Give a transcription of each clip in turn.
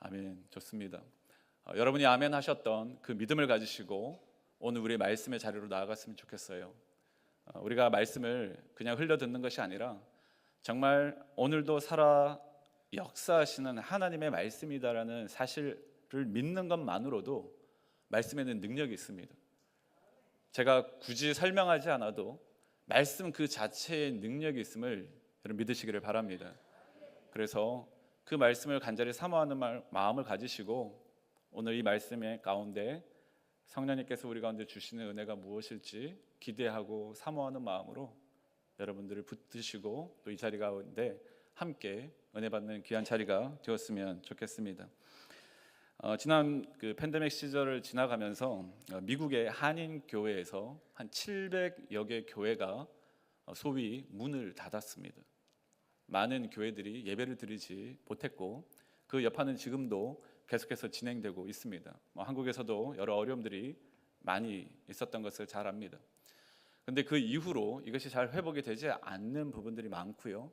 아멘. 좋습니다. 여러분이 아멘 하셨던 그 믿음을 가지시고 오늘 우리 말씀의 자리로 나아갔으면 좋겠어요. 우리가 말씀을 그냥 흘려 듣는 것이 아니라 정말 오늘도 살아 역사하시는 하나님의 말씀이다라는 사실을 믿는 것만으로도 말씀에는 능력이 있습니다. 제가 굳이 설명하지 않아도 말씀 그 자체의 능력이 있음을 여러분 믿으시기를 바랍니다. 그래서 그 말씀을 간절히 사모하는 마음을 가지시고 오늘 이 말씀의 가운데 성령님께서 우리 가운데 주시는 은혜가 무엇일지 기대하고 사모하는 마음으로 여러분들을 붙드시고 또 이 자리 가운데 함께 은혜 받는 귀한 자리가 되었으면 좋겠습니다. 지난 그 팬데믹 시절을 지나가면서 미국의 한인 교회에서 한 700여 개 교회가 소위 문을 닫았습니다. 많은 교회들이 예배를 드리지 못했고 그 여파는 지금도 계속해서 진행되고 있습니다. 한국에서도 여러 어려움들이 많이 있었던 것을 잘 압니다. 그런데 그 이후로 이것이 잘 회복이 되지 않는 부분들이 많고요.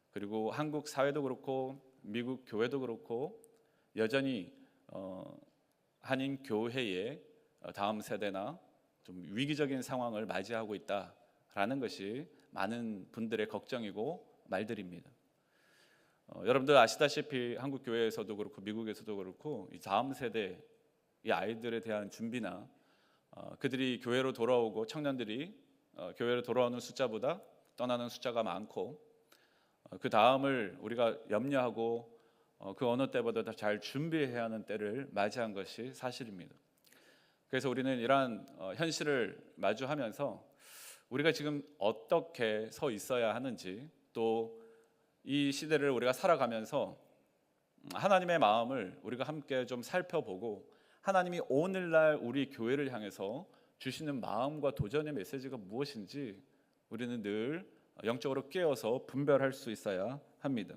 그리고 한국 사회도 그렇고 미국 교회도 그렇고 여전히 한인 교회의 다음 세대나 좀 위기적인 상황을 맞이하고 있다라는 것이 많은 분들의 걱정이고 말들입니다. 여러분들 아시다시피 한국 교회에서도 그렇고 미국에서도 그렇고 이 다음 세대 이 아이들에 대한 준비나 그들이 교회로 돌아오고 청년들이 교회로 돌아오는 숫자보다 떠나는 숫자가 많고 그 다음을 우리가 염려하고 그 어느 때보다 더 잘 준비해야 하는 때를 맞이한 것이 사실입니다. 그래서 우리는 이러한 현실을 마주하면서 우리가 지금 어떻게 서 있어야 하는지 또 이 시대를 우리가 살아가면서 하나님의 마음을 우리가 함께 좀 살펴보고 하나님이 오늘날 우리 교회를 향해서 주시는 마음과 도전의 메시지가 무엇인지 우리는 늘 영적으로 깨어서 분별할 수 있어야 합니다.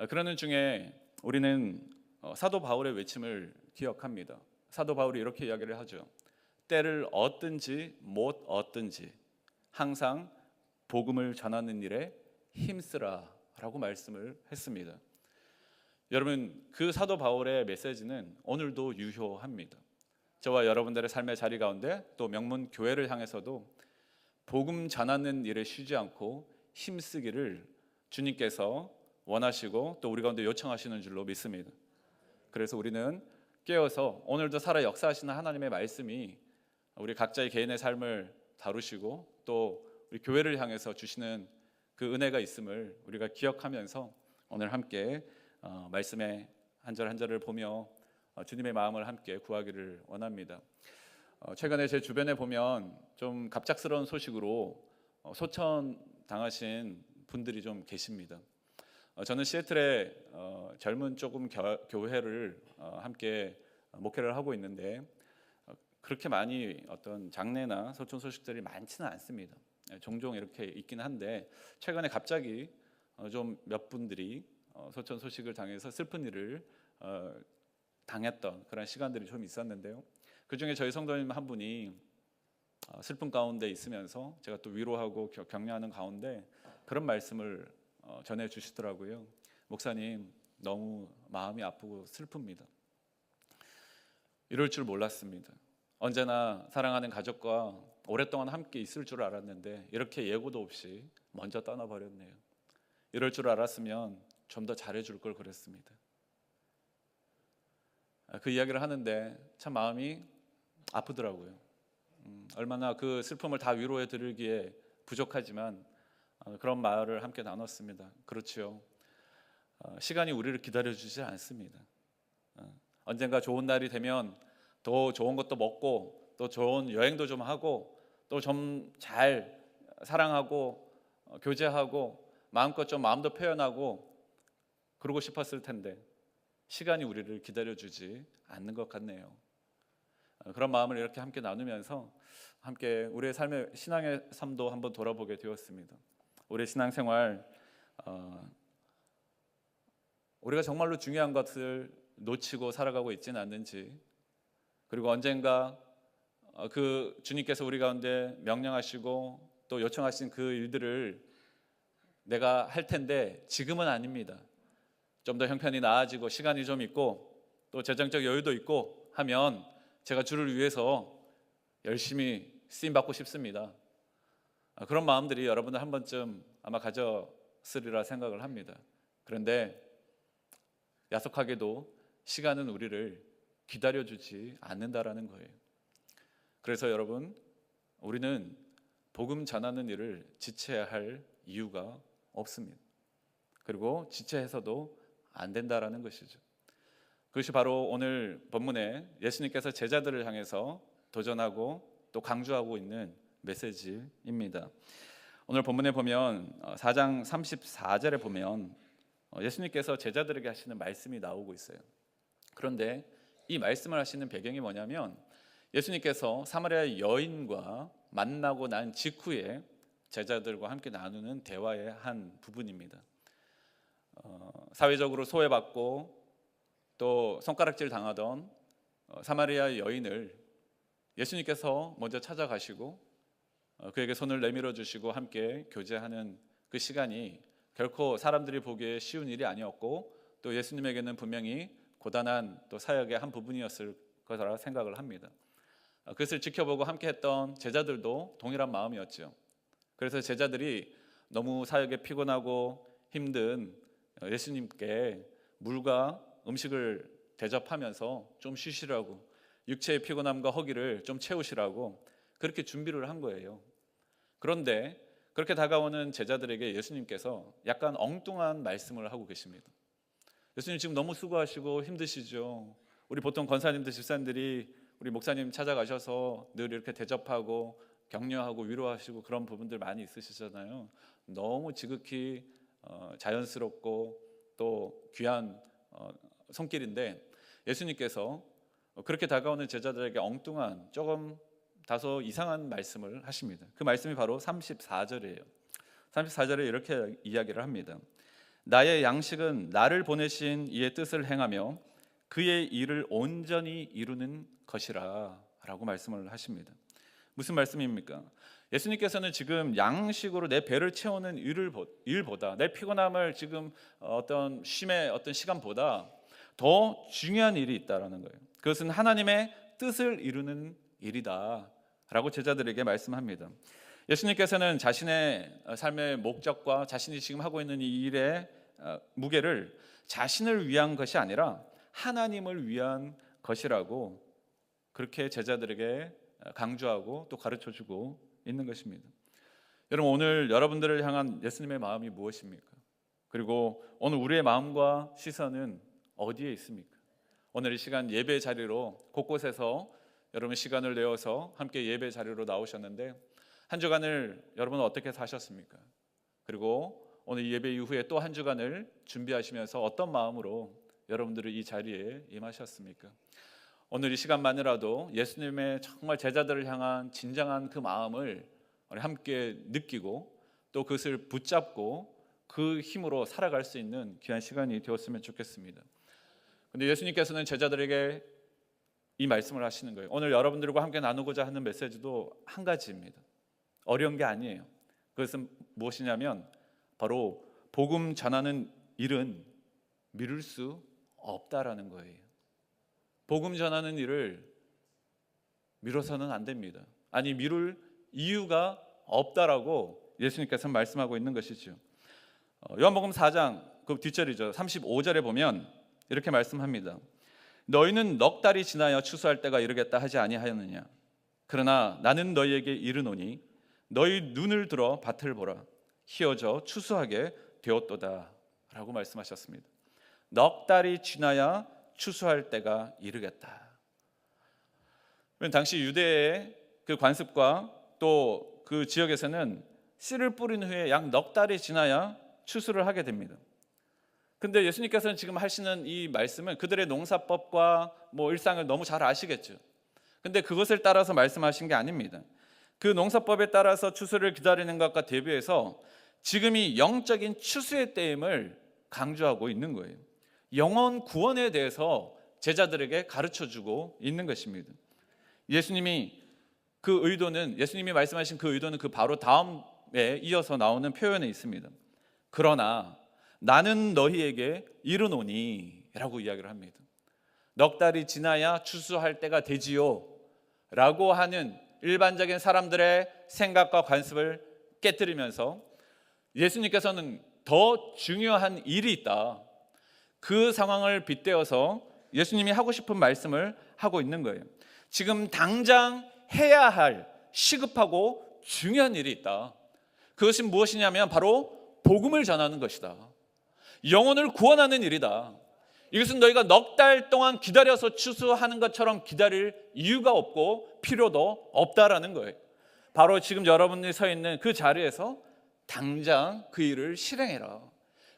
그러는 중에 우리는 사도 바울의 외침을 기억합니다. 사도 바울이 이렇게 이야기를 하죠. 때를 얻든지 못 얻든지 항상 복음을 전하는 일에 힘쓰라 라고 말씀을 했습니다. 여러분 그 사도 바울의 메시지는 오늘도 유효합니다. 저와 여러분들의 삶의 자리 가운데 또 명문 교회를 향해서도 복음 전하는 일에 쉬지 않고 힘쓰기를 주님께서 원하시고 또 우리 가운데 요청하시는 줄로 믿습니다. 그래서 우리는 깨어서 오늘도 살아 역사하시는 하나님의 말씀이 우리 각자의 개인의 삶을 다루시고 또 우리 교회를 향해서 주시는 그 은혜가 있음을 우리가 기억하면서 오늘 함께 말씀의 한 절 한 절을 보며 주님의 마음을 함께 구하기를 원합니다. 최근에 제 주변에 보면 좀 갑작스러운 소식으로 소천 당하신 분들이 좀 계십니다. 저는 시애틀에 젊은 조금 교회를 함께 목회를 하고 있는데 그렇게 많이 어떤 장례나 소천 소식들이 많지는 않습니다. 종종 이렇게 있긴 한데 최근에 갑자기 좀 몇 분들이 소천 소식을 당해서 슬픈 일을 당했던 그런 시간들이 좀 있었는데요. 그중에 저희 성도님 한 분이 슬픔 가운데 있으면서 제가 또 위로하고 격려하는 가운데 그런 말씀을 전해 주시더라고요. 목사님 너무 마음이 아프고 슬픕니다. 이럴 줄 몰랐습니다. 언제나 사랑하는 가족과 오랫동안 함께 있을 줄 알았는데 이렇게 예고도 없이 먼저 떠나버렸네요. 이럴 줄 알았으면 좀 더 잘해줄 걸 그랬습니다. 그 이야기를 하는데 참 마음이 아프더라고요. 얼마나 그 슬픔을 다 위로해 드리기에 부족하지만 그런 말을 함께 나눴습니다. 그렇죠. 시간이 우리를 기다려주지 않습니다. 언젠가 좋은 날이 되면 더 좋은 것도 먹고 또 좋은 여행도 좀 하고 또 좀 잘 사랑하고 교제하고 마음껏 좀 마음도 표현하고 그러고 싶었을 텐데 시간이 우리를 기다려주지 않는 것 같네요. 그런 마음을 이렇게 함께 나누면서 함께 우리의 삶의 신앙의 삶도 한번 돌아보게 되었습니다. 우리의 신앙생활 우리가 정말로 중요한 것을 놓치고 살아가고 있지는 않는지 그리고 언젠가 그 주님께서 우리 가운데 명령하시고 또 요청하신 그 일들을 내가 할 텐데 지금은 아닙니다. 좀 더 형편이 나아지고 시간이 좀 있고 또 재정적 여유도 있고 하면 제가 주를 위해서 열심히 쓰임 받고 싶습니다. 그런 마음들이 여러분들 한 번쯤 아마 가졌으리라 생각을 합니다. 그런데 야속하게도 시간은 우리를 기다려주지 않는다라는 거예요. 그래서 여러분, 우리는 복음 전하는 일을 지체해야 할 이유가 없습니다. 그리고 지체해서도 안 된다라는 것이죠. 그것이 바로 오늘 본문에 예수님께서 제자들을 향해서 도전하고 또 강조하고 있는 메시지입니다. 오늘 본문에 보면 4장 34절에 보면 예수님께서 제자들에게 하시는 말씀이 나오고 있어요. 그런데 이 말씀을 하시는 배경이 뭐냐면 예수님께서 사마리아 여인과 만나고 난 직후에 제자들과 함께 나누는 대화의 한 부분입니다. 사회적으로 소외받고 또 손가락질 당하던 사마리아 여인을 예수님께서 먼저 찾아가시고 그에게 손을 내밀어 주시고 함께 교제하는 그 시간이 결코 사람들이 보기에 쉬운 일이 아니었고 또 예수님에게는 분명히 고단한 또 사역의 한 부분이었을 거라 생각을 합니다. 그것을 지켜보고 함께 했던 제자들도 동일한 마음이었죠. 그래서 제자들이 너무 사역에 피곤하고 힘든 예수님께 물과 음식을 대접하면서 좀 쉬시라고, 육체의 피곤함과 허기를 좀 채우시라고 그렇게 준비를 한 거예요. 그런데 그렇게 다가오는 제자들에게 예수님께서 약간 엉뚱한 말씀을 하고 계십니다. 예수님 지금 너무 수고하시고 힘드시죠. 우리 보통 권사님들, 집사님들이 우리 목사님 찾아가셔서 늘 이렇게 대접하고 격려하고 위로하시고 그런 부분들 많이 있으시잖아요. 너무 지극히 자연스럽고 또 귀한 손길인데 예수님께서 그렇게 다가오는 제자들에게 엉뚱한 조금 다소 이상한 말씀을 하십니다. 그 말씀이 바로 34절이에요. 34절에 이렇게 이야기를 합니다. 나의 양식은 나를 보내신 이의 뜻을 행하며 그의 일을 온전히 이루는 것이라 라고 말씀을 하십니다. 무슨 말씀입니까? 예수님께서는 지금 양식으로 내 배를 채우는 일보다 내 피곤함을 지금 어떤 쉼의 어떤 시간보다 더 중요한 일이 있다라는 거예요. 그것은 하나님의 뜻을 이루는 일이다 라고 제자들에게 말씀합니다. 예수님께서는 자신의 삶의 목적과 자신이 지금 하고 있는 이 일의 무게를 자신을 위한 것이 아니라 하나님을 위한 것이라고 그렇게 제자들에게 강조하고 또 가르쳐주고 있는 것입니다. 여러분, 오늘 여러분들을 향한 예수님의 마음이 무엇입니까? 그리고 오늘 우리의 마음과 시선은 어디에 있습니까? 오늘 이 시간 예배 자리로 곳곳에서 여러분 시간을 내어서 함께 예배 자리로 나오셨는데 한 주간을 여러분은 어떻게 사셨습니까? 그리고 오늘 예배 이후에 또 한 주간을 준비하시면서 어떤 마음으로 여러분들이 이 자리에 임하셨습니까? 오늘 이 시간만이라도 예수님의 정말 제자들을 향한 진정한 그 마음을 우리 함께 느끼고 또 그것을 붙잡고 그 힘으로 살아갈 수 있는 귀한 시간이 되었으면 좋겠습니다. 근데 예수님께서는 제자들에게 이 말씀을 하시는 거예요. 오늘 여러분들과 함께 나누고자 하는 메시지도 한 가지입니다. 어려운 게 아니에요. 그것은 무엇이냐면 바로 복음 전하는 일은 미룰 수 없다라는 거예요. 복음 전하는 일을 미뤄서는 안 됩니다. 아니, 미룰 이유가 없다라고 예수님께서 말씀하고 있는 것이죠. 요한복음 4장 그 뒷절이죠. 35절에 보면 이렇게 말씀합니다. 너희는 넉 달이 지나야 추수할 때가 이르겠다 하지 아니하였느냐? 그러나 나는 너희에게 이르노니 너희 눈을 들어 밭을 보라. 희어져 추수하게 되었도다 라고 말씀하셨습니다. 넉 달이 지나야 추수할 때가 이르겠다. 당시 유대의 그 관습과 또 그 지역에서는 씨를 뿌린 후에 약 넉 달이 지나야 추수를 하게 됩니다. 근데 예수님께서는 지금 하시는 이 말씀은 그들의 농사법과 일상을 너무 잘 아시겠죠. 근데 그것을 따라서 말씀하신 게 아닙니다. 그 농사법에 따라서 추수를 기다리는 것과 대비해서 지금이 영적인 추수의 때임을 강조하고 있는 거예요. 영혼 구원에 대해서 제자들에게 가르쳐주고 있는 것입니다. 예수님이 말씀하신 그 의도는 그 바로 다음에 이어서 나오는 표현에 있습니다. 그러나 나는 너희에게 이르노니 라고 이야기를 합니다. 넉 달이 지나야 추수할 때가 되지요 라고 하는 일반적인 사람들의 생각과 관습을 깨뜨리면서 예수님께서는 더 중요한 일이 있다, 그 상황을 빗대어서 예수님이 하고 싶은 말씀을 하고 있는 거예요. 지금 당장 해야 할 시급하고 중요한 일이 있다. 그것이 무엇이냐면 바로 복음을 전하는 것이다. 영혼을 구원하는 일이다. 이것은 너희가 넉 달 동안 기다려서 추수하는 것처럼 기다릴 이유가 없고 필요도 없다라는 거예요. 바로 지금 여러분이 서 있는 그 자리에서 당장 그 일을 실행해라.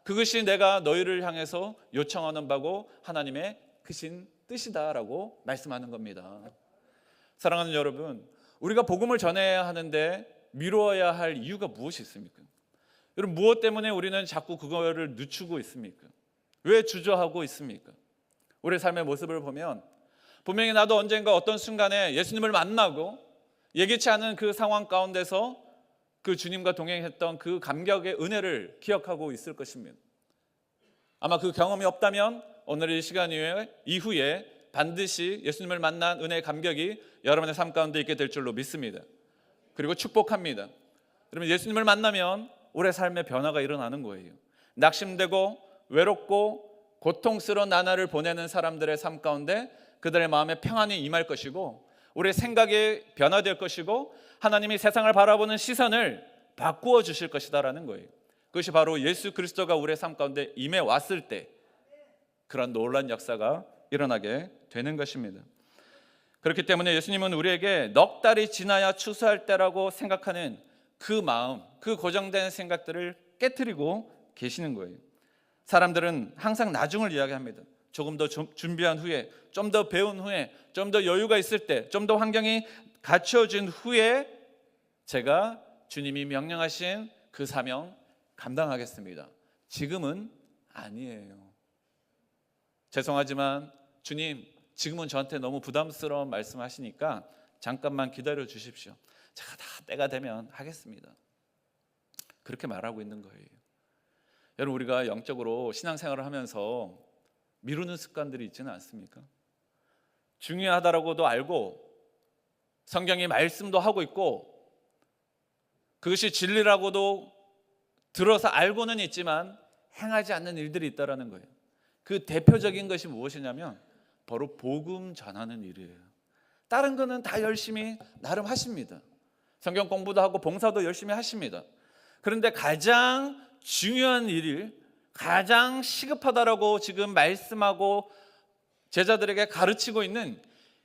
그것이 내가 너희를 향해서 요청하는 바고 하나님의 크신 뜻이다라고 말씀하는 겁니다. 사랑하는 여러분, 우리가 복음을 전해야 하는데 미루어야 할 이유가 무엇이 있습니까? 여러분, 무엇 때문에 우리는 자꾸 그거를 늦추고 있습니까? 왜 주저하고 있습니까? 우리의 삶의 모습을 보면 분명히 나도 언젠가 어떤 순간에 예수님을 만나고 예기치 않은 그 상황 가운데서 그 주님과 동행했던 그 감격의 은혜를 기억하고 있을 것입니다. 아마 그 경험이 없다면 오늘 이 시간 이후에 반드시 예수님을 만난 은혜의 감격이 여러분의 삶 가운데 있게 될 줄로 믿습니다. 그리고 축복합니다. 여러분, 예수님을 만나면 우리의 삶의 변화가 일어나는 거예요. 낙심되고 외롭고 고통스러운 나날을 보내는 사람들의 삶 가운데 그들의 마음에 평안이 임할 것이고 우리의 생각이 변화될 것이고 하나님이 세상을 바라보는 시선을 바꾸어 주실 것이다라는 거예요. 그것이 바로 예수 그리스도가 우리의 삶 가운데 임해 왔을 때 그런 놀라운 역사가 일어나게 되는 것입니다. 그렇기 때문에 예수님은 우리에게 넉 달이 지나야 추수할 때라고 생각하는 그 마음, 그 고정된 생각들을 깨트리고 계시는 거예요. 사람들은 항상 나중을 이야기합니다. 조금 더 준비한 후에, 좀 더 배운 후에, 좀 더 여유가 있을 때, 좀 더 환경이 갖춰진 후에 제가 주님이 명령하신 그 사명 감당하겠습니다. 지금은 아니에요. 죄송하지만 주님, 지금은 저한테 너무 부담스러운 말씀하시니까 잠깐만 기다려 주십시오. 제가 다 때가 되면 하겠습니다. 그렇게 말하고 있는 거예요. 여러분, 우리가 영적으로 신앙생활을 하면서 미루는 습관들이 있지는 않습니까? 중요하다라고도 알고 성경의 말씀도 하고 있고 그것이 진리라고도 들어서 알고는 있지만 행하지 않는 일들이 있다라는 거예요. 그 대표적인 것이 무엇이냐면 바로 복음 전하는 일이에요. 다른 거는 다 열심히 나름 하십니다. 성경 공부도 하고 봉사도 열심히 하십니다. 그런데 가장 중요한 일을 가장 시급하다라고 지금 말씀하고 제자들에게 가르치고 있는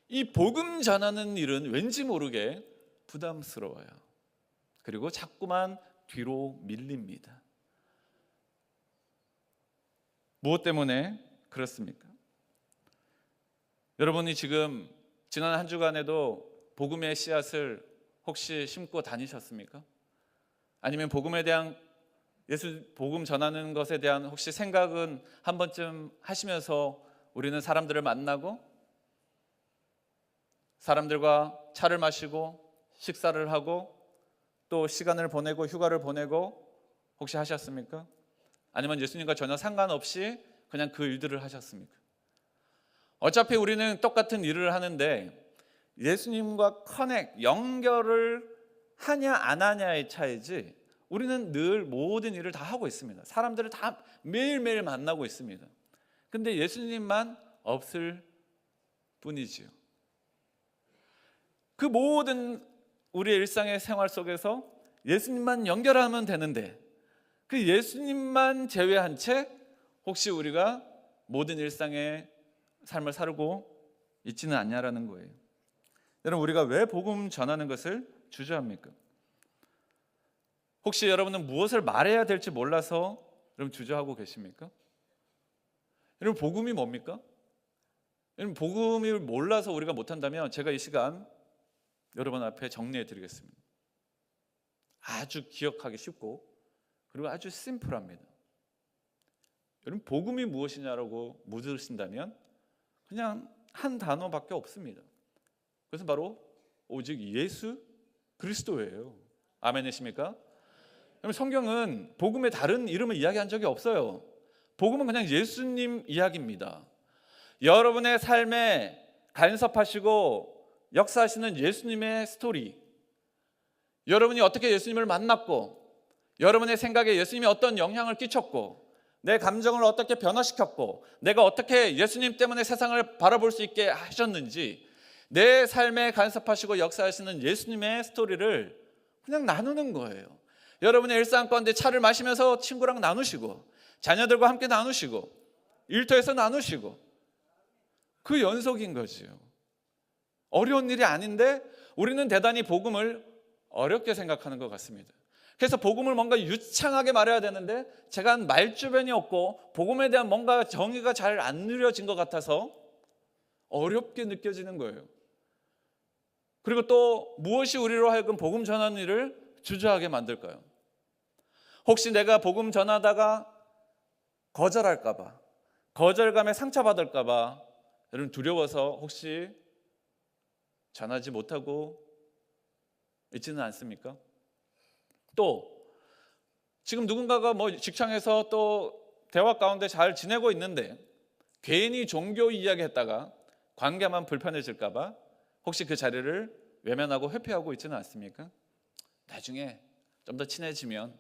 이 복음 전하는 일은 왠지 모르게 부담스러워요. 그리고 자꾸만 뒤로 밀립니다. 무엇 때문에 그렇습니까? 여러분이 지금 지난 한 주간에도 복음의 씨앗을 혹시 심고 다니셨습니까? 아니면 복음에 대한 예수 복음 전하는 것에 대한 혹시 생각은 한 번쯤 하시면서 우리는 사람들을 만나고 사람들과 차를 마시고 식사를 하고 또 시간을 보내고 휴가를 보내고 혹시 하셨습니까? 아니면 예수님과 전혀 상관없이 그냥 그 일들을 하셨습니까? 어차피 우리는 똑같은 일을 하는데 예수님과 연결을 하냐 안 하냐의 차이지 우리는 늘 모든 일을 다 하고 있습니다. 사람들을 다 매일매일 만나고 있습니다. 근데 예수님만 없을 뿐이지요. 그 모든 우리의 일상의 생활 속에서 예수님만 연결하면 되는데 그 예수님만 제외한 채 혹시 우리가 모든 일상의 삶을 살고 있지는 않냐라는 거예요. 여러분, 우리가 왜 복음 전하는 것을 주저합니까? 혹시 여러분은 무엇을 말해야 될지 몰라서 여러분 주저하고 계십니까? 여러분, 복음이 뭡니까? 여러분, 복음을 몰라서 우리가 못한다면 제가 이 시간 여러분 앞에 정리해 드리겠습니다. 아주 기억하기 쉽고 그리고 아주 심플합니다. 여러분, 복음이 무엇이냐라고 묻으신다면 그냥 한 단어밖에 없습니다. 그것은 바로 오직 예수 그리스도예요. 아멘이십니까? 성경은 복음의 다른 이름을 이야기한 적이 없어요. 복음은 그냥 예수님 이야기입니다. 여러분의 삶에 간섭하시고 역사하시는 예수님의 스토리, 여러분이 어떻게 예수님을 만났고, 여러분의 생각에 예수님이 어떤 영향을 끼쳤고, 내 감정을 어떻게 변화시켰고, 내가 어떻게 예수님 때문에 세상을 바라볼 수 있게 하셨는지, 내 삶에 간섭하시고 역사하시는 예수님의 스토리를 그냥 나누는 거예요. 여러분의 일상 가운데 차를 마시면서 친구랑 나누시고, 자녀들과 함께 나누시고, 일터에서 나누시고, 그 연속인 거지요. 어려운 일이 아닌데 우리는 대단히 복음을 어렵게 생각하는 것 같습니다. 그래서 복음을 뭔가 유창하게 말해야 되는데 제가 한 말주변이 없고 복음에 대한 뭔가 정의가 잘 안 누려진 것 같아서 어렵게 느껴지는 거예요. 그리고 또 무엇이 우리로 하여금 복음 전하는 일을 주저하게 만들까요? 혹시 내가 복음 전하다가 거절할까 봐, 거절감에 상처받을까 봐 여러분 두려워서 혹시 전하지 못하고 있지는 않습니까? 또 지금 누군가가 직장에서 또 대화 가운데 잘 지내고 있는데 괜히 종교 이야기했다가 관계만 불편해질까 봐 혹시 그 자리를 외면하고 회피하고 있지는 않습니까? 나중에 좀 더 친해지면,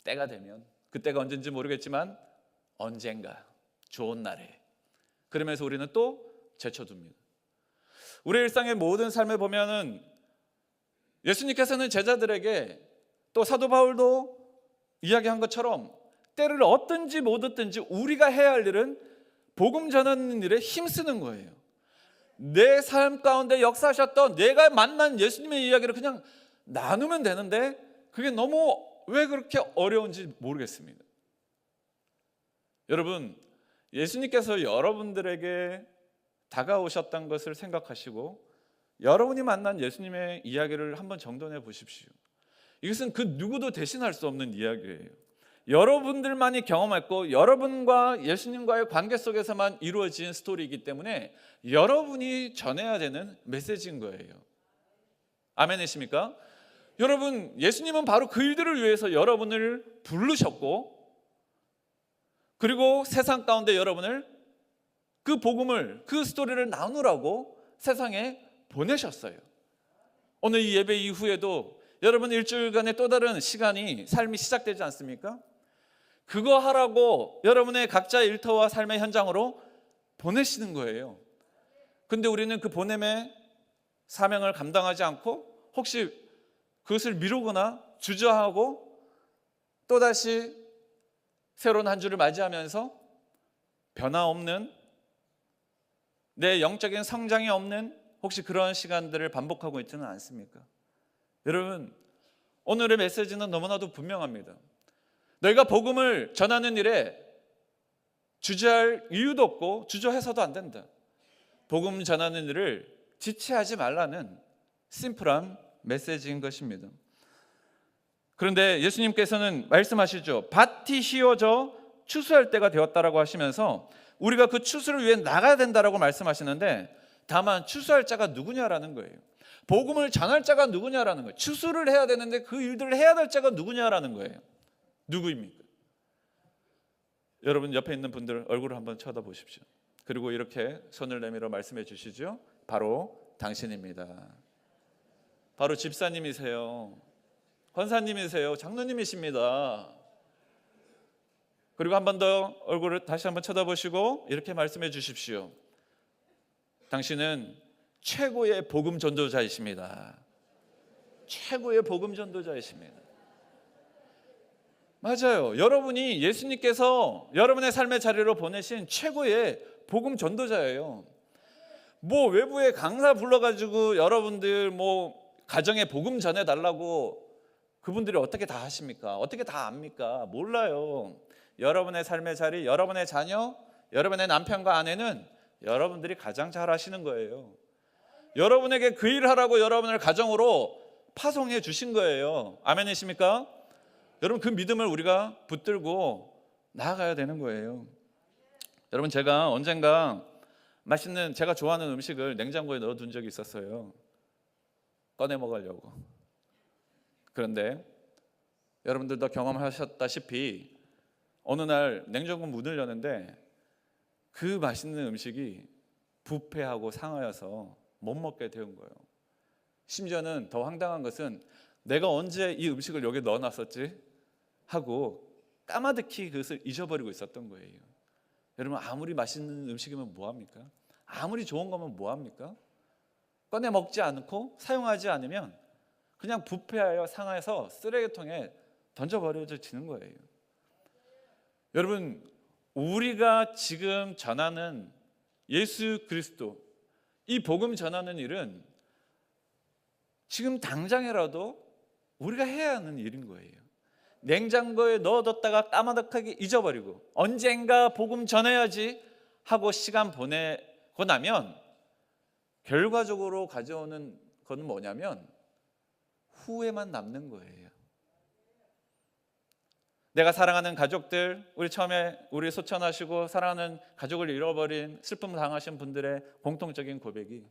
때가 되면, 그때가 언젠지 모르겠지만 언젠가 좋은 날에, 그러면서 우리는 또 제쳐둡니다. 우리 일상의 모든 삶을 보면은 예수님께서는 제자들에게, 또 사도 바울도 이야기한 것처럼 때를 얻든지 못 얻든지 우리가 해야 할 일은 복음 전하는 일에 힘쓰는 거예요. 내 삶 가운데 역사하셨던 내가 만난 예수님의 이야기를 그냥 나누면 되는데 그게 너무 왜 그렇게 어려운지 모르겠습니다. 여러분, 예수님께서 여러분들에게 다가오셨던 것을 생각하시고 여러분이 만난 예수님의 이야기를 한번 정돈해 보십시오. 이것은 그 누구도 대신할 수 없는 이야기예요. 여러분들만이 경험했고 여러분과 예수님과의 관계 속에서만 이루어진 스토리이기 때문에 여러분이 전해야 되는 메시지인 거예요. 아멘이십니까? 여러분, 예수님은 바로 그 일들을 위해서 여러분을 부르셨고, 그리고 세상 가운데 여러분을 그 복음을, 그 스토리를 나누라고 세상에 보내셨어요. 오늘 이 예배 이후에도 여러분 일주일간의 또 다른 시간이, 삶이 시작되지 않습니까? 그거 하라고 여러분의 각자의 일터와 삶의 현장으로 보내시는 거예요. 근데 우리는 그 보냄의 사명을 감당하지 않고 혹시 그것을 미루거나 주저하고 또다시 새로운 한 주를 맞이하면서 변화없는, 내 영적인 성장이 없는 혹시 그런 시간들을 반복하고 있지는 않습니까? 여러분, 오늘의 메시지는 너무나도 분명합니다. 너희가 복음을 전하는 일에 주저할 이유도 없고 주저해서도 안 된다. 복음 전하는 일을 지체하지 말라는 심플한 메시지인 것입니다. 그런데 예수님께서는 말씀하시죠. 밭이 휘어져 추수할 때가 되었다라고 하시면서 우리가 그 추수를 위해 나가야 된다라고 말씀하시는데, 다만 추수할 자가 누구냐라는 거예요. 복음을 전할 자가 누구냐라는 거예요. 추수를 해야 되는데 그 일들을 해야 될 자가 누구냐라는 거예요. 누구입니까? 여러분 옆에 있는 분들 얼굴을 한번 쳐다보십시오. 그리고 이렇게 손을 내밀어 말씀해 주시죠. 바로 당신입니다. 바로 집사님이세요. 권사님이세요. 장로님이십니다. 그리고 한 번 더 얼굴을 다시 한번 쳐다보시고 이렇게 말씀해 주십시오. 당신은 최고의 복음 전도자이십니다. 최고의 복음 전도자이십니다. 맞아요. 여러분이 예수님께서 여러분의 삶의 자리로 보내신 최고의 복음 전도자예요. 외부에 강사 불러가지고 여러분들 가정에 복음 전해달라고 그분들이 어떻게 다 하십니까? 어떻게 다 압니까? 몰라요. 여러분의 삶의 자리, 여러분의 자녀, 여러분의 남편과 아내는 여러분들이 가장 잘 하시는 거예요. 여러분에게 그 일을 하라고 여러분을 가정으로 파송해 주신 거예요. 아멘이십니까? 여러분, 그 믿음을 우리가 붙들고 나아가야 되는 거예요. 여러분, 제가 언젠가 맛있는, 제가 좋아하는 음식을 냉장고에 넣어둔 적이 있었어요. 꺼내 먹으려고. 그런데 여러분들도 경험하셨다시피 어느 날 냉장고 문을 여는데 그 맛있는 음식이 부패하고 상하여서 못 먹게 되는 거예요. 심지어는 더 황당한 것은 내가 언제 이 음식을 여기 넣어놨었지? 하고 까마득히 그것을 잊어버리고 있었던 거예요. 여러분, 아무리 맛있는 음식이면 뭐합니까? 아무리 좋은 거면 뭐합니까? 꺼내 먹지 않고 사용하지 않으면 그냥 부패하여 상하여서 쓰레기통에 던져버려지는 거예요. 여러분, 우리가 지금 전하는 예수 그리스도, 이 복음 전하는 일은 지금 당장이라도 우리가 해야 하는 일인 거예요. 냉장고에 넣어뒀다가 까마득하게 잊어버리고 언젠가 복음 전해야지 하고 시간 보내고 나면 결과적으로 가져오는 건 뭐냐면 후회만 남는 거예요. 내가 사랑하는 가족들, 우리 처음에 우리 소천하시고 사랑하는 가족을 잃어버린 슬픔 당하신 분들의 공통적인 고백이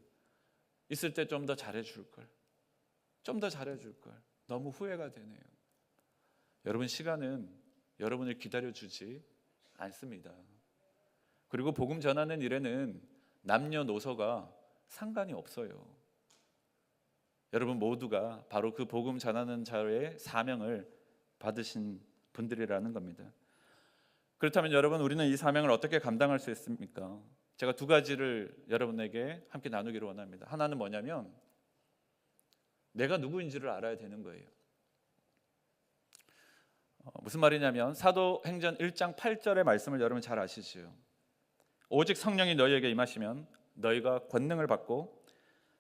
있을 때 좀 더 잘해줄 걸, 좀 더 잘해줄 걸, 너무 후회가 되네요. 여러분, 시간은 여러분을 기다려주지 않습니다. 그리고 복음 전하는 일에는 남녀노소가 상관이 없어요. 여러분 모두가 바로 그 복음 전하는 자의 사명을 받으신 분들이라는 겁니다. 그렇다면 여러분, 우리는 이 사명을 어떻게 감당할 수 있습니까? 제가 두 가지를 여러분에게 함께 나누기를 원합니다. 하나는 뭐냐면 내가 누구인지를 알아야 되는 거예요. 무슨 말이냐면 사도행전 1장 8절의 말씀을 여러분 잘 아시지요. 오직 성령이 너희에게 임하시면 너희가 권능을 받고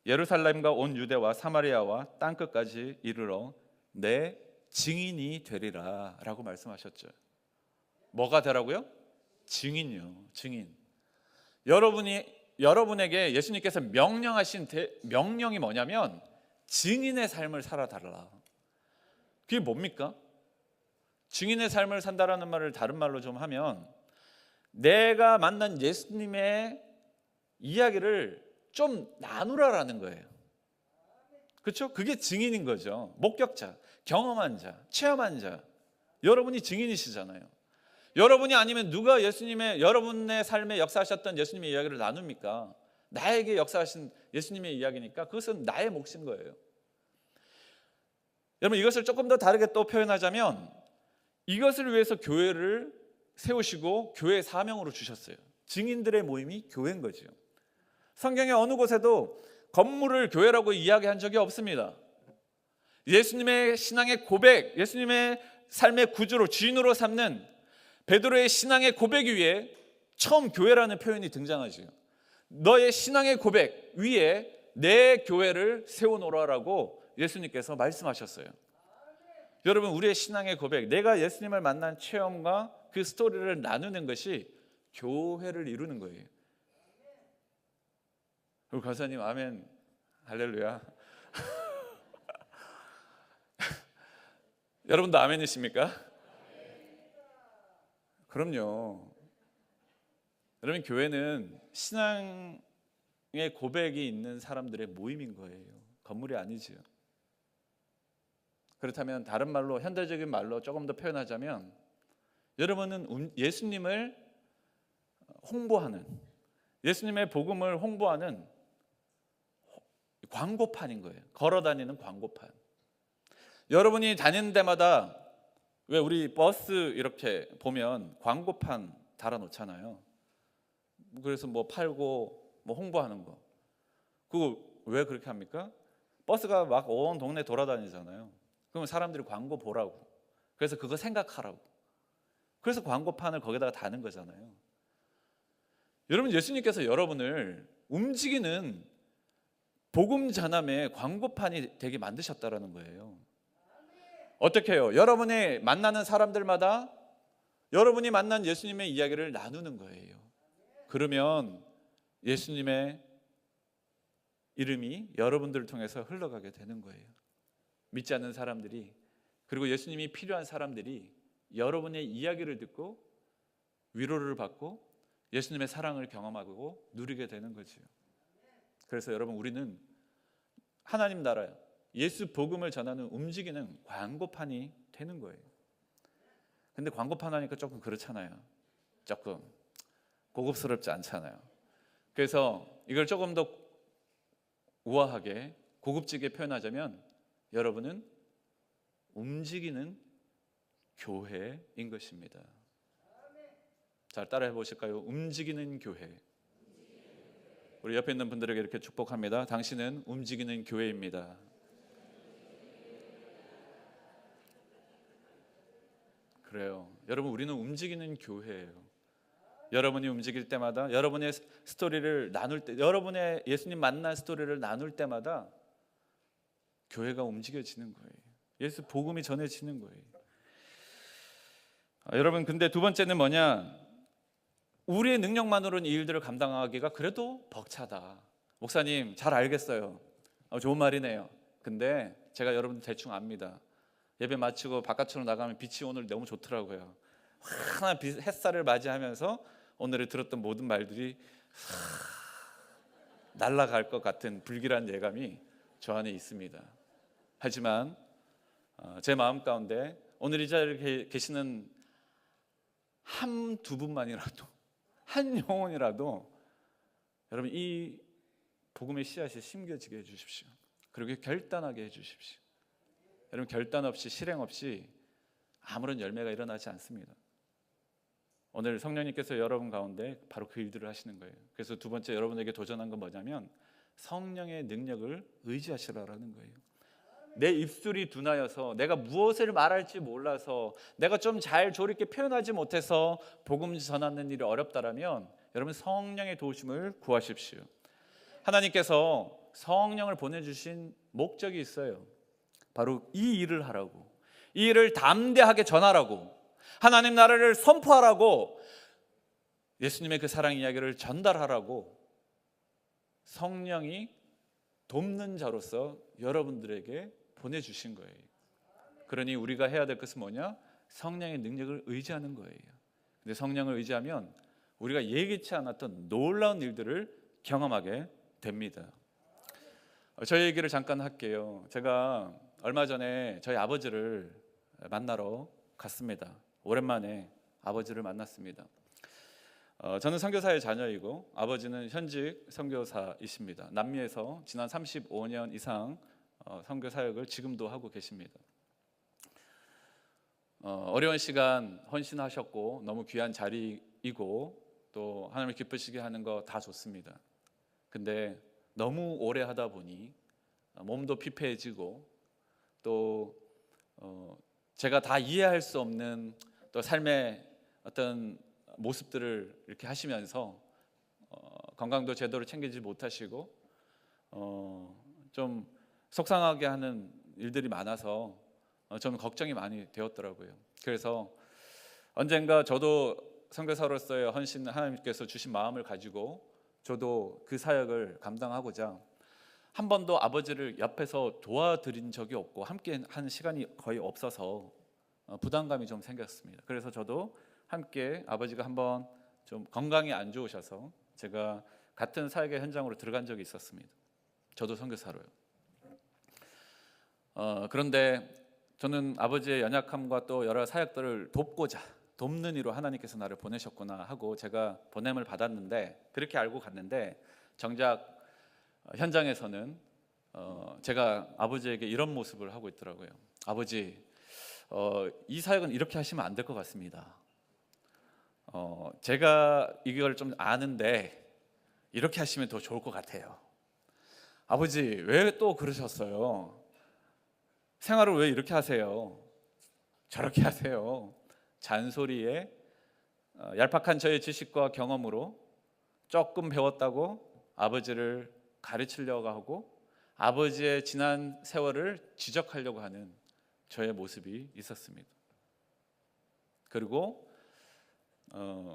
예루살렘과 온 유대와 사마리아와 땅끝까지 이르러 내 증인이 되리라 라고 말씀하셨죠. 뭐가 되라고요? 증인이요. 증인. 여러분에게 예수님께서 명령하신 명령이 뭐냐면 증인의 삶을 살아달라. 그게 뭡니까? 증인의 삶을 산다라는 말을 다른 말로 좀 하면 내가 만난 예수님의 이야기를 좀 나누라라는 거예요. 그렇죠? 그게 증인인 거죠. 목격자, 경험한 자, 체험한 자. 여러분이 증인이시잖아요. 여러분이 아니면 누가 여러분의 삶에 역사하셨던 예수님의 이야기를 나눕니까? 나에게 역사하신 예수님의 이야기니까 그것은 나의 몫인 거예요. 여러분, 이것을 조금 더 다르게 또 표현하자면 이것을 위해서 교회를 세우시고 교회 사명으로 주셨어요. 증인들의 모임이 교회인 거죠. 성경의 어느 곳에도 건물을 교회라고 이야기한 적이 없습니다. 예수님의 신앙의 고백, 예수님의 삶의 구주로 주인으로 삼는 베드로의 신앙의 고백 위에 처음 교회라는 표현이 등장하죠. 너의 신앙의 고백 위에 내 교회를 세워놓으라고 예수님께서 말씀하셨어요. 여러분, 우리의 신앙의 고백, 내가 예수님을 만난 체험과 그 스토리를 나누는 것이 교회를 이루는 거예요. 우리 권사님 아멘, 할렐루야. 여러분도 아멘이십니까? 그럼요. 여러분, 교회는 신앙의 고백이 있는 사람들의 모임인 거예요. 건물이 아니지요. 그렇다면 다른 말로, 현대적인 말로 조금 더 표현하자면 여러분은 예수님을 홍보하는, 예수님의 복음을 홍보하는 광고판인 거예요. 걸어다니는 광고판. 여러분이 다니는 데마다 왜 우리 버스 이렇게 보면 광고판 달아놓잖아요. 그래서 뭐 팔고 뭐 홍보하는 거. 그거 왜 그렇게 합니까? 버스가 막 온 동네 돌아다니잖아요. 그러면 사람들이 광고 보라고. 그래서 그거 생각하라고. 그래서 광고판을 거기다가 다는 거잖아요. 여러분, 예수님께서 여러분을 움직이는 복음 전함의 광고판이 되게 만드셨다라는 거예요. 어떻게 해요? 여러분이 만나는 사람들마다 여러분이 만난 예수님의 이야기를 나누는 거예요. 그러면 예수님의 이름이 여러분들을 통해서 흘러가게 되는 거예요. 믿지 않는 사람들이, 그리고 예수님이 필요한 사람들이 여러분의 이야기를 듣고 위로를 받고 예수님의 사랑을 경험하고 누리게 되는 거죠. 그래서 여러분, 우리는 하나님 나라, 예수 복음을 전하는 움직이는 광고판이 되는 거예요. 근데 광고판 하니까 조금 그렇잖아요. 조금 고급스럽지 않잖아요. 그래서 이걸 조금 더 우아하게 고급지게 표현하자면 여러분은 움직이는 교회인 것입니다. 잘 따라해 보실까요? 움직이는 교회. 우리 옆에 있는 분들에게 이렇게 축복합니다. 당신은 움직이는 교회입니다. 그래요. 여러분, 우리는 움직이는 교회예요. 여러분이 움직일 때마다, 여러분의 스토리를 나눌 때, 여러분의 예수님 만난 스토리를 나눌 때마다 교회가 움직여지는 거예요. 예수 복음이 전해지는 거예요. 여러분, 근데 두 번째는 뭐냐? 우리의 능력만으로는 이 일들을 감당하기가 그래도 벅차다. 목사님, 잘 알겠어요. 좋은 말이네요. 근데 제가 여러분 대충 압니다. 예배 마치고 바깥으로 나가면 빛이 오늘 너무 좋더라고요. 환한 햇살을 맞이하면서 오늘에 들었던 모든 말들이 날아갈 것 같은 불길한 예감이 저 안에 있습니다. 하지만 제 마음 가운데 오늘 이 자리에 계시는 한 두 분만이라도, 한 영혼이라도 여러분 이 복음의 씨앗이 심겨지게 해주십시오. 그리고 결단하게 해주십시오. 여러분, 결단 없이, 실행 없이 아무런 열매가 일어나지 않습니다. 오늘 성령님께서 여러분 가운데 바로 그 일들을 하시는 거예요. 그래서 두 번째 여러분에게 도전한 건 뭐냐면 성령의 능력을 의지하시라는 거예요. 내 입술이 둔하여서, 내가 무엇을 말할지 몰라서, 내가 좀 잘 조리게 표현하지 못해서 복음 전하는 일이 어렵다라면 여러분 성령의 도우심을 구하십시오. 하나님께서 성령을 보내주신 목적이 있어요. 바로 이 일을 하라고, 이 일을 담대하게 전하라고, 하나님 나라를 선포하라고, 예수님의 그 사랑 이야기를 전달하라고 성령이 돕는 자로서 여러분들에게 보내주신 거예요. 그러니 우리가 해야 될 것은 뭐냐? 성령의 능력을 의지하는 거예요. 근데 성령을 의지하면 우리가 예기치 않았던 놀라운 일들을 경험하게 됩니다. 저희 얘기를 잠깐 할게요. 제가 얼마 전에 저희 아버지를 만나러 갔습니다. 오랜만에 아버지를 만났습니다. 저는 선교사의 자녀이고 아버지는 현직 선교사이십니다. 남미에서 지난 35년 이상 선교 사역을 지금도 하고 계십니다. 어려운 시간 헌신하셨고 너무 귀한 자리이고 또 하나님을 기쁘시게 하는 거 다 좋습니다. 근데 너무 오래 하다 보니 몸도 피폐해지고 또 제가 다 이해할 수 없는 또 삶의 어떤 모습들을 이렇게 하시면서 건강도 제대로 챙기지 못하시고 좀 속상하게 하는 일들이 많아서 저는 걱정이 많이 되었더라고요. 그래서 언젠가 저도 선교사로서의 헌신, 하나님께서 주신 마음을 가지고 저도 그 사역을 감당하고자 한 번도 아버지를 옆에서 도와드린 적이 없고 함께 한 시간이 거의 없어서 부담감이 좀 생겼습니다. 그래서 저도 함께 아버지가 한번 좀 건강이 안 좋으셔서 제가 같은 사역의 현장으로 들어간 적이 있었습니다. 저도 선교사로요. 그런데 저는 아버지의 연약함과 또 여러 사역들을 돕고자, 돕는 이로 하나님께서 나를 보내셨구나 하고 제가 보냄을 받았는데, 그렇게 알고 갔는데 정작 현장에서는 제가 아버지에게 이런 모습을 하고 있더라고요. 아버지, 이 사역은 이렇게 하시면 안 될 것 같습니다. 제가 이걸 좀 아는데 이렇게 하시면 더 좋을 것 같아요. 아버지, 왜 또 그러셨어요? 생활을 왜 이렇게 하세요? 저렇게 하세요? 잔소리에 얄팍한 저의 지식과 경험으로 조금 배웠다고 아버지를 가르치려고 하고 아버지의 지난 세월을 지적하려고 하는 저의 모습이 있었습니다. 그리고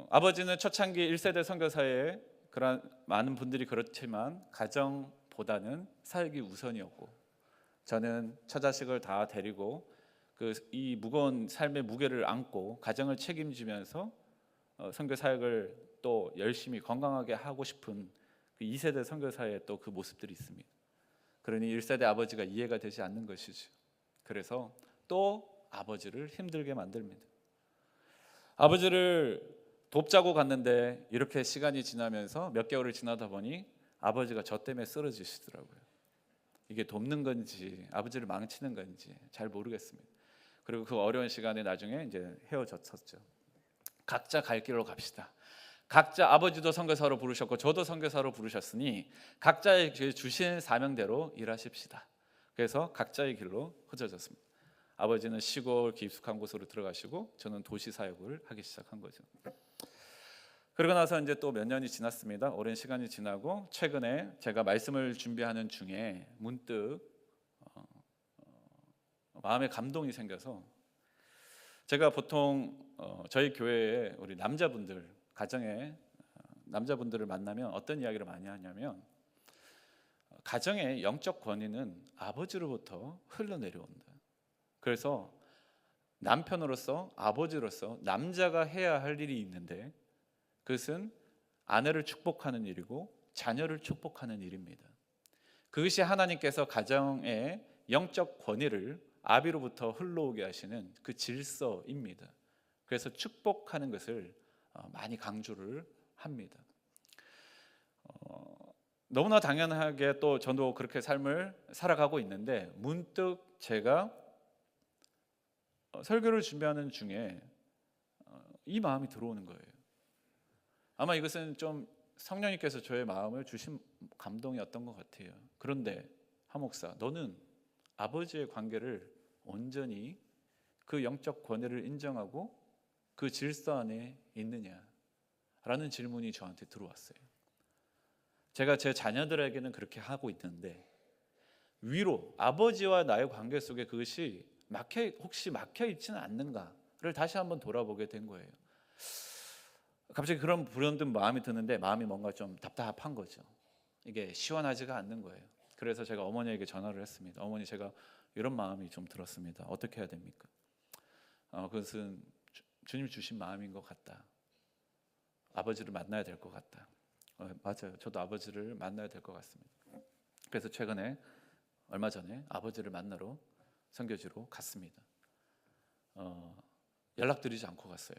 아버지는 초창기 1세대 선교사에 그런 많은 분들이 그렇지만 가정보다는 사역이 우선이었고, 저는 처자식을 다 데리고 이 무거운 삶의 무게를 안고 가정을 책임지면서 선교 사역을 또 열심히 건강하게 하고 싶은 그 2세대 선교사의 또 그 모습들이 있습니다. 그러니 1세대 아버지가 이해가 되지 않는 것이죠. 그래서 또 아버지를 힘들게 만듭니다. 아버지를 돕자고 갔는데 이렇게 시간이 지나면서 몇 개월을 지나다 보니 아버지가 저 때문에 쓰러지시더라고요. 이게 돕는 건지 아버지를 망치는 건지 잘 모르겠습니다. 그리고 그 어려운 시간에 나중에 이제 헤어졌었죠. 각자 갈 길로 갑시다. 각자 아버지도 선교사로 부르셨고 저도 선교사로 부르셨으니 각자에게 주신 사명대로 일하십시다. 그래서 각자의 길로 흩어졌습니다. 아버지는 시골 깊숙한 곳으로 들어가시고 저는 도시 사역을 하기 시작한 거죠. 그러고 나서 이제 또 몇 년이 지났습니다. 오랜 시간이 지나고 최근에 제가 말씀을 준비하는 중에 문득 마음에 감동이 생겨서 제가 보통 저희 교회에 우리 남자분들 가정에 남자분들을 만나면 어떤 이야기를 많이 하냐면 가정의 영적 권위는 아버지로부터 흘러내려온다. 그래서 남편으로서 아버지로서 남자가 해야 할 일이 있는데 그것은 아내를 축복하는 일이고 자녀를 축복하는 일입니다. 그것이 하나님께서 가정의 영적 권위를 아비로부터 흘러오게 하시는 그 질서입니다. 그래서 축복하는 것을 많이 강조를 합니다. 너무나 당연하게 또 저도 그렇게 삶을 살아가고 있는데 문득 제가 설교를 준비하는 중에 이 마음이 들어오는 거예요. 아마 이것은 좀 성령님께서 저의 마음을 주신 감동이었던 것 같아요. 그런데 하 목사, 너는 아버지의 관계를 온전히 그 영적 권위를 인정하고 그 질서 안에 있느냐라는 질문이 저한테 들어왔어요. 제가 제 자녀들에게는 그렇게 하고 있는데 위로 아버지와 나의 관계 속에 그것이 혹시 막혀 있지는 않는가를 다시 한번 돌아보게 된 거예요. 갑자기 그런 불현듯 마음이 드는데 마음이 뭔가 좀 답답한 거죠. 이게 시원하지가 않는 거예요. 그래서 제가 어머니에게 전화를 했습니다. 어머니, 제가 이런 마음이 좀 들었습니다. 어떻게 해야 됩니까? 그것은 주님 주신 마음인 것 같다. 아버지를 만나야 될 것 같다. 맞아요. 저도 아버지를 만나야 될 것 같습니다. 그래서 최근에 얼마 전에 아버지를 만나러 선교지로 갔습니다. 연락드리지 않고 갔어요.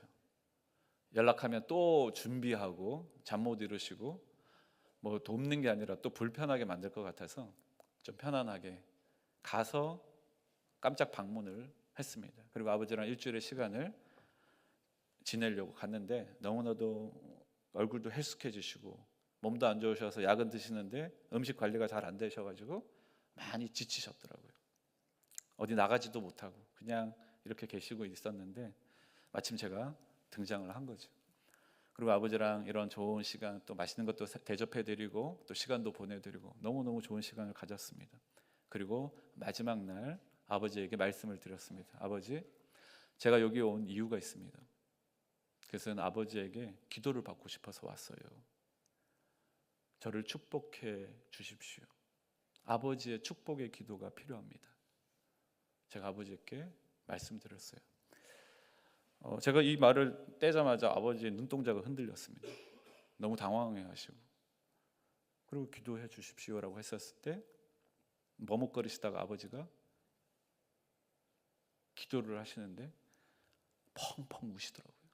연락하면 또 준비하고 잠 못 이루시고 뭐 돕는 게 아니라 또 불편하게 만들 것 같아서 좀 편안하게 가서 깜짝 방문을 했습니다. 그리고 아버지랑 일주일의 시간을 지내려고 갔는데 너무나도 얼굴도 헬쑥해지시고 몸도 안 좋으셔서 약은 드시는데 음식 관리가 잘 안 되셔가지고 많이 지치셨더라고요. 어디 나가지도 못하고 그냥 이렇게 계시고 있었는데 마침 제가 등장을 한 거죠. 그리고 아버지랑 이런 좋은 시간, 또 맛있는 것도 대접해드리고 또 시간도 보내드리고 너무너무 좋은 시간을 가졌습니다. 그리고 마지막 날 아버지에게 말씀을 드렸습니다. 아버지, 제가 여기 온 이유가 있습니다. 그래서 아버지에게 기도를 받고 싶어서 왔어요. 저를 축복해 주십시오. 아버지의 축복의 기도가 필요합니다. 제가 아버지께 말씀드렸어요. 제가 이 말을 떼자마자 아버지의 눈동자가 흔들렸습니다. 너무 당황해하시고 그리고 기도해 주십시오라고 했었을 때 머뭇거리시다가 아버지가 기도를 하시는데 펑펑 우시더라고요.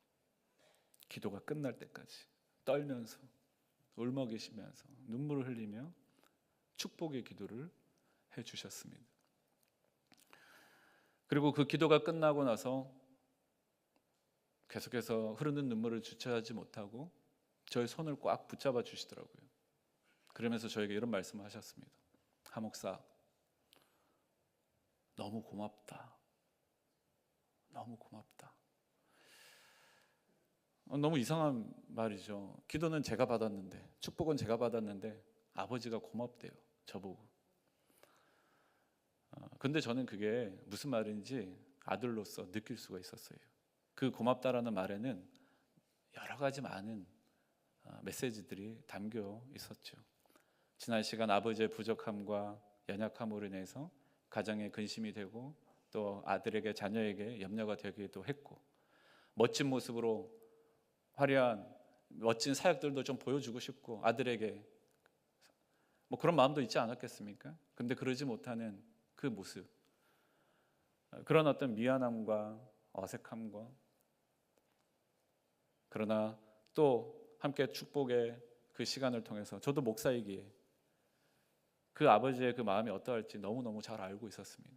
기도가 끝날 때까지 떨면서 울먹이시면서 눈물을 흘리며 축복의 기도를 해주셨습니다. 그리고 그 기도가 끝나고 나서 계속해서 흐르는 눈물을 주체하지 못하고 저의 손을 꽉 붙잡아 주시더라고요. 그러면서 저에게 이런 말씀을 하셨습니다. 하 목사, 너무 고맙다. 너무 고맙다. 너무 이상한 말이죠. 기도는 제가 받았는데, 축복은 제가 받았는데 아버지가 고맙대요, 저보고. 근데 저는 그게 무슨 말인지 아들로서 느낄 수가 있었어요. 그 고맙다라는 말에는 여러 가지 많은 메시지들이 담겨 있었죠. 지난 시간 아버지의 부족함과 연약함으로 인해서 가정에 근심이 되고 또 아들에게 자녀에게 염려가 되기도 했고 멋진 모습으로 화려한 멋진 사역들도 좀 보여주고 싶고 아들에게 뭐 그런 마음도 있지 않았겠습니까? 근데 그러지 못하는 그 모습, 그런 어떤 미안함과 어색함과 그러나 또 함께 축복의 그 시간을 통해서 저도 목사이기에 그 아버지의 그 마음이 어떠할지 너무너무 잘 알고 있었습니다.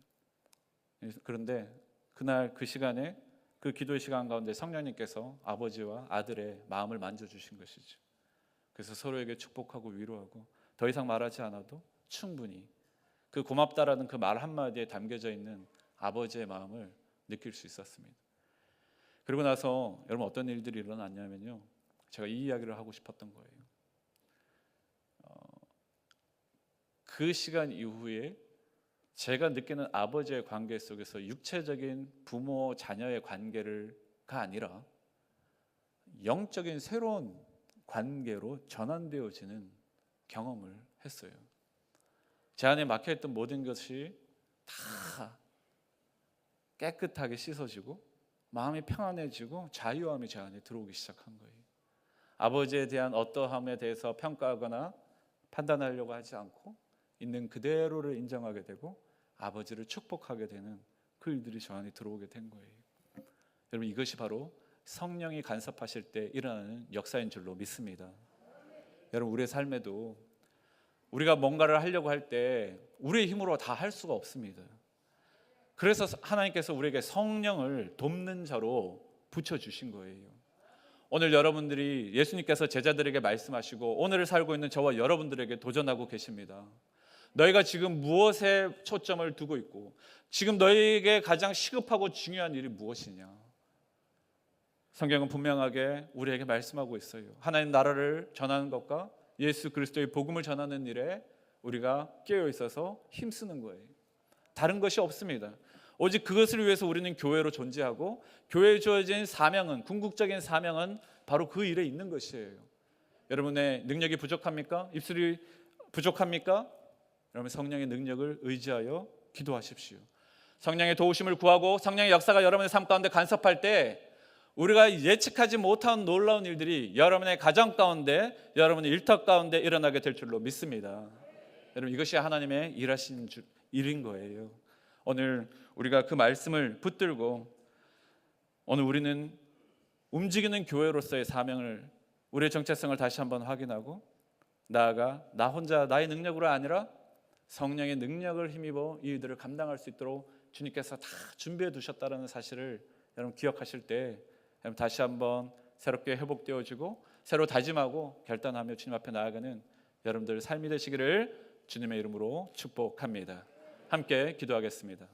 그런데 그날 그 시간에 그 기도의 시간 가운데 성령님께서 아버지와 아들의 마음을 만져주신 것이죠. 그래서 서로에게 축복하고 위로하고 더 이상 말하지 않아도 충분히 그 고맙다라는 그 말 한마디에 담겨져 있는 아버지의 마음을 느낄 수 있었습니다. 그리고 나서 여러분 어떤 일들이 일어났냐면요, 제가 이 이야기를 하고 싶었던 거예요. 그 시간 이후에 제가 느끼는 아버지의 관계 속에서 육체적인 부모 자녀의 관계가 아니라 영적인 새로운 관계로 전환되어지는 경험을 했어요. 제 안에 막혀있던 모든 것이 다 깨끗하게 씻어지고 마음이 평안해지고 자유함이 제 안에 들어오기 시작한 거예요. 아버지에 대한 어떠함에 대해서 평가하거나 판단하려고 하지 않고 있는 그대로를 인정하게 되고 아버지를 축복하게 되는 그 일들이 저 안에 들어오게 된 거예요. 여러분, 이것이 바로 성령이 간섭하실 때 일어나는 역사인 줄로 믿습니다. 여러분, 우리의 삶에도 우리가 뭔가를 하려고 할 때 우리의 힘으로 다 할 수가 없습니다. 그래서 하나님께서 우리에게 성령을 돕는 자로 붙여주신 거예요. 오늘 여러분들이 예수님께서 제자들에게 말씀하시고 오늘을 살고 있는 저와 여러분들에게 도전하고 계십니다. 너희가 지금 무엇에 초점을 두고 있고 지금 너희에게 가장 시급하고 중요한 일이 무엇이냐? 성경은 분명하게 우리에게 말씀하고 있어요. 하나님 나라를 전하는 것과 예수 그리스도의 복음을 전하는 일에 우리가 깨어 있어서 힘쓰는 거예요. 다른 것이 없습니다. 오직 그것을 위해서 우리는 교회로 존재하고 교회에 주어진 사명은, 궁극적인 사명은 바로 그 일에 있는 것이에요. 여러분의 능력이 부족합니까? 입술이 부족합니까? 여러분, 성령의 능력을 의지하여 기도하십시오. 성령의 도우심을 구하고 성령의 역사가 여러분의 삶 가운데 간섭할 때 우리가 예측하지 못한 놀라운 일들이 여러분의 가정 가운데, 여러분의 일터 가운데 일어나게 될 줄로 믿습니다. 여러분, 이것이 하나님의 일하신 일인 거예요. 오늘 우리가 그 말씀을 붙들고 오늘 우리는 움직이는 교회로서의 사명을, 우리의 정체성을 다시 한번 확인하고 나아가 나 혼자 나의 능력으로 아니라 성령의 능력을 힘입어 이 일들을 감당할 수 있도록 주님께서 다 준비해 두셨다는 사실을 여러분 기억하실 때 여러분 다시 한번 새롭게 회복되어지고 새로 다짐하고 결단하며 주님 앞에 나아가는 여러분들 삶이 되시기를 주님의 이름으로 축복합니다. 함께 기도하겠습니다.